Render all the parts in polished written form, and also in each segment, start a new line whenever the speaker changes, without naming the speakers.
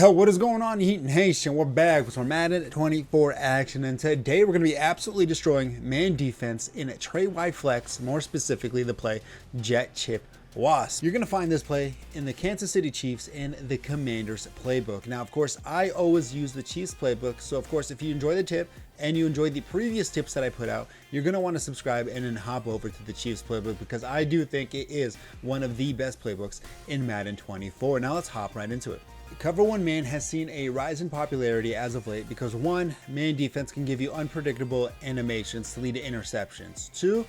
Yo, what is going on, Heat Nation? We're back with some Madden 24 action, and today we're going to be absolutely destroying man defense in a Trey wide flex, more specifically the play Jet Chip Wasp. You're going to find this play in the Kansas City Chiefs and the Commanders playbook. Now, of course, I always use the Chiefs playbook, so of course, if you enjoy the tip and you enjoyed the previous tips that I put out, you're going to want to subscribe and then hop over to the Chiefs playbook because I do think it is one of the best playbooks in Madden 24. Now, let's hop right into it. Cover 1 man has seen a rise in popularity as of late because 1, man defense can give you unpredictable animations to lead to interceptions. 2,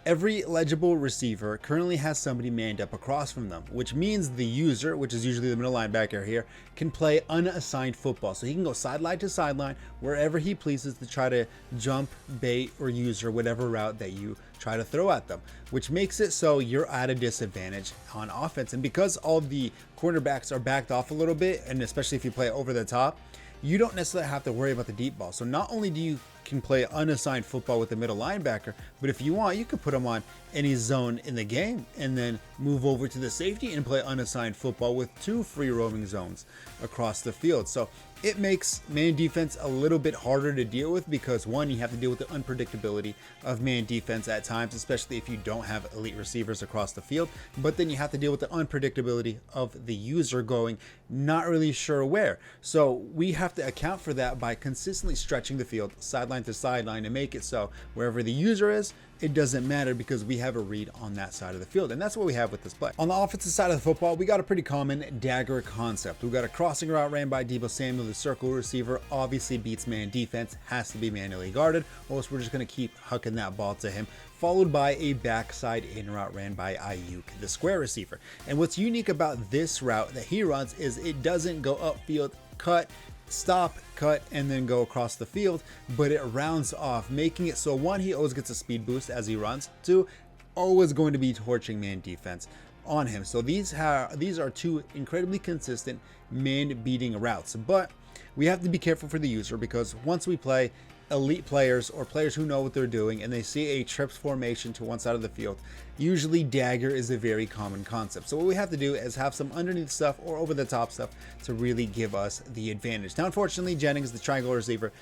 every legible receiver currently has somebody manned up across from them, which means the user, which is usually the middle linebacker here, can play unassigned football. So he can go sideline to sideline wherever he pleases to try to jump, bait, or use or whatever route that you try to throw at them, which makes it so you're at a disadvantage on offense. And because all the cornerbacks are backed off a little bit, and especially if you play over the top, you don't necessarily have to worry about the deep ball. So not only do you can play unassigned football with the middle linebacker, but if you want, you could put him on any zone in the game and then move over to the safety and play unassigned football with 2 free roaming zones across the field. So it makes man defense a little bit harder to deal with because 1, you have to deal with the unpredictability of man defense at times, especially if you don't have elite receivers across the field, but then you have to deal with the unpredictability of the user going not really sure where. So we have to account for that by consistently stretching the field sideline to sideline and make it so wherever the user is, it doesn't matter because we have a read on that side of the field. And that's what we have with this play. On the offensive side of the football, we got a pretty common dagger concept. We got a crossing route ran by Deebo Samuel. The circle receiver obviously beats man defense, has to be manually guarded, or else we're just going to keep hucking that ball to him, followed by a backside in route ran by Ayuk, the square receiver. And what's unique about this route that he runs is it doesn't go upfield, cut, stop, cut, and then go across the field, but it rounds off, making it so 1, he always gets a speed boost as he runs, 2, always going to be torching man defense on him. So these are 2 incredibly consistent man beating routes, but we have to be careful for the user because once we play elite players or players who know what they're doing and they see a trips formation to one side of the field, usually dagger is a very common concept. So what we have to do is have some underneath stuff or over the top stuff to really give us the advantage. Now, unfortunately, Jennings, the triangle receiver,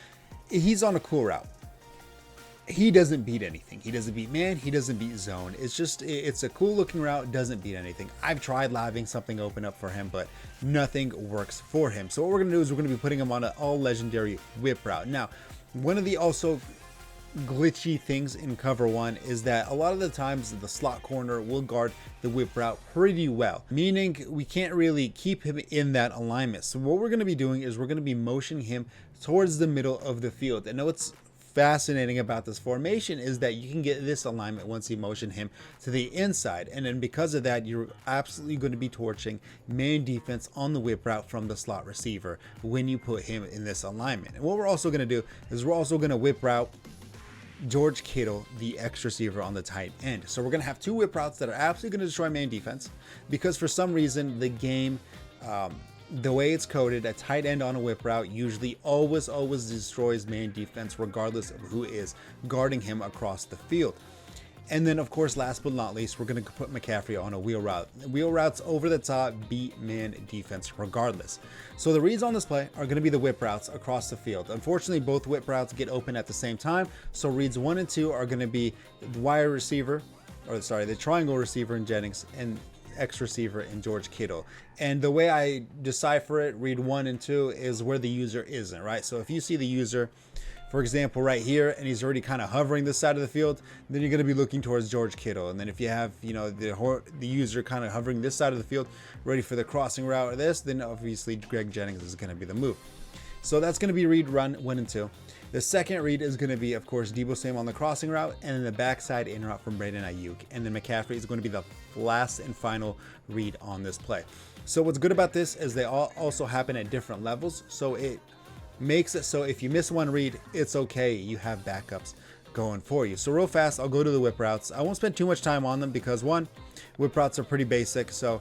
he's on a cool route. He doesn't beat anything. He doesn't beat man. He doesn't beat zone. It's a cool looking route. Doesn't beat anything. I've tried having something open up for him, but nothing works for him. So what we're going to do is we're going to be putting him on an all legendary whip route. Now, one of the also glitchy things in cover 1 is that a lot of the times the slot corner will guard the whip route pretty well, meaning we can't really keep him in that alignment. So what we're going to be doing is we're going to be motioning him towards the middle of the field. And what's fascinating about this formation is that you can get this alignment once you motion him to the inside, and then because of that, you're absolutely going to be torching man defense on the whip route from the slot receiver when you put him in this alignment. And what we're also going to do is we're also going to whip route George Kittle, the X receiver on the tight end. So we're going to have 2 whip routes that are absolutely going to destroy man defense because for some reason the game, the way it's coded, a tight end on a whip route usually always destroys man defense regardless of who is guarding him across the field. And then, of course, last but not least, we're going to put McCaffrey on a wheel route. Wheel routes over the top beat man defense regardless. So the reads on this play are going to be the whip routes across the field. Unfortunately, both whip routes get open at the same time. So reads 1 and 2 are going to be the wire receiver, the triangle receiver in Jennings, and X receiver in George Kittle. And the way I decipher it, read 1 and 2 is where the user isn't, right? So if you see the user, for example, right here, and he's already kind of hovering this side of the field, then you're going to be looking towards George Kittle. And then if you have, the user kind of hovering this side of the field, ready for the crossing route or this, then obviously Greg Jennings is going to be the move. So that's going to be read 1 and 2. The second read is going to be, of course, Deebo Samuel on the crossing route, and then the backside in route from Brandon Ayuk. And then McCaffrey is going to be the last and final read on this play. So what's good about this is they all also happen at different levels. So it makes it so if you miss one read, it's okay. You have backups going for you. So real fast, I'll go to the whip routes. I won't spend too much time on them because 1, whip routes are pretty basic. So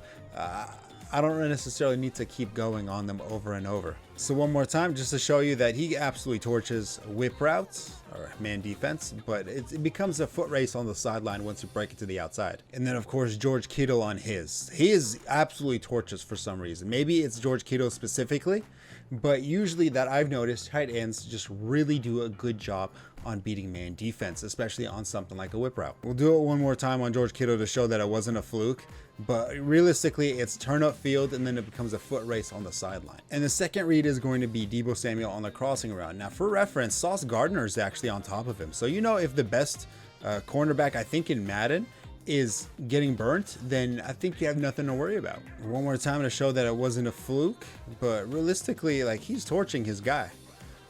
I don't necessarily need to keep going on them over and over. So one more time, just to show you that he absolutely torches whip routes or man defense, but it becomes a foot race on the sideline once you break it to the outside. And then of course, George Kittle on his. He is absolutely torches for some reason. Maybe it's George Kittle specifically, but usually that I've noticed, tight ends just really do a good job on beating man defense, especially on something like a whip route. We'll do it one more time on George Kittle to show that it wasn't a fluke, but realistically it's turn up field and then it becomes a foot race on the sideline. And the second read is going to be Deebo Samuel on the crossing route. Now for reference, Sauce Gardner is actually on top of him. So you know, if the best cornerback, I think in Madden, is getting burnt, then I think you have nothing to worry about. One more time to show that it wasn't a fluke, but realistically, like, he's torching his guy.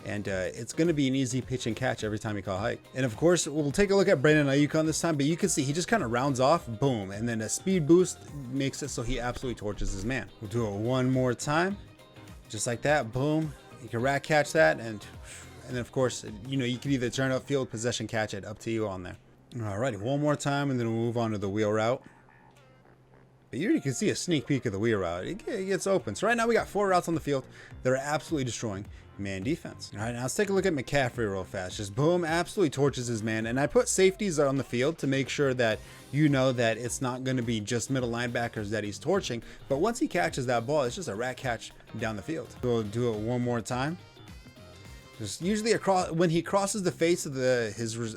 And it's going to be an easy pitch and catch every time you call hike. And of course, we'll take a look at Brandon Ayuk on this time, but you can see he just kind of rounds off, boom, and then a speed boost makes it so he absolutely torches his man. We'll do it one more time, just like that, boom. You can rat catch that, and then of course, you know, you can either turn up field, possession, catch it, up to you on there. Alrighty, one more time, and then we'll move on to the wheel route. But you can see a sneak peek of the wheel route. It gets open. So right now we got 4 routes on the field that are absolutely destroying man defense. All right, now let's take a look at McCaffrey real fast. Just boom, absolutely torches his man. And I put safeties on the field to make sure that you know that it's not going to be just middle linebackers that he's torching. But once he catches that ball, it's just a rat catch down the field. So we'll do it one more time. Just usually across, when he crosses the face of his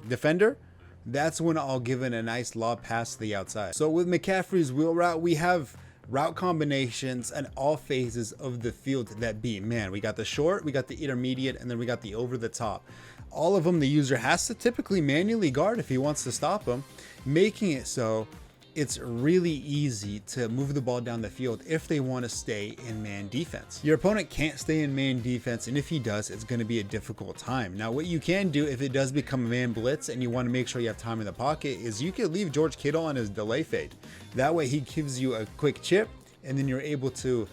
defender, that's when I'll give it a nice lob pass to the outside. So with McCaffrey's wheel route, we have route combinations and all phases of the field that beat man. We got the short, we got the intermediate, and then we got the over the top. All of them the user has to typically manually guard if he wants to stop them, making it so it's really easy to move the ball down the field if they want to stay in man defense. Your opponent can't stay in man defense, and if he does, it's going to be a difficult time. Now, what you can do if it does become a man blitz and you want to make sure you have time in the pocket is you can leave George Kittle on his delay fade. That way he gives you a quick chip, and then you're able to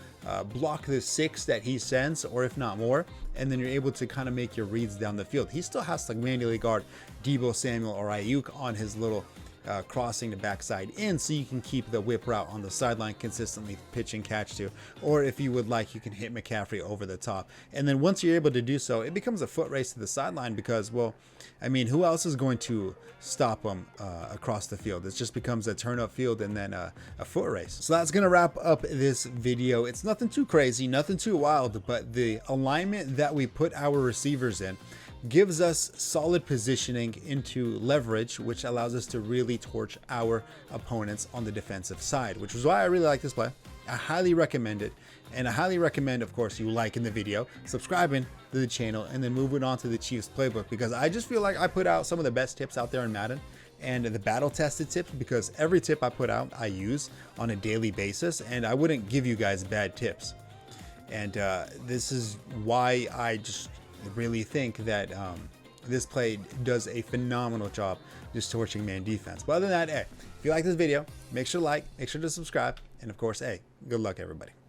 block the 6 that he sends, or if not more, and then you're able to kind of make your reads down the field. He still has to manually guard Deebo Samuel or Ayuk on his little crossing the backside in, so you can keep the whip route on the sideline consistently pitch and catch to, or if you would like, you can hit McCaffrey over the top. And then once you're able to do so, it becomes a foot race to the sideline because, well, I mean, who else is going to stop them across the field? It just becomes a turn up field and then a foot race. So that's going to wrap up this video. It's nothing too crazy, nothing too wild, but the alignment that we put our receivers in gives us solid positioning into leverage, which allows us to really torch our opponents on the defensive side, which is why I really like this play. I highly recommend it, and I highly recommend, of course, you liking the video, subscribing to the channel, and then moving on to the Chiefs playbook, because I just feel like I put out some of the best tips out there in Madden and the battle tested tips, because every tip I put out I use on a daily basis, and I wouldn't give you guys bad tips. And this is why I just really think that this play does a phenomenal job just torching man defense. But other than that, hey, if you like this video, make sure to like, make sure to subscribe, and of course, hey, good luck everybody.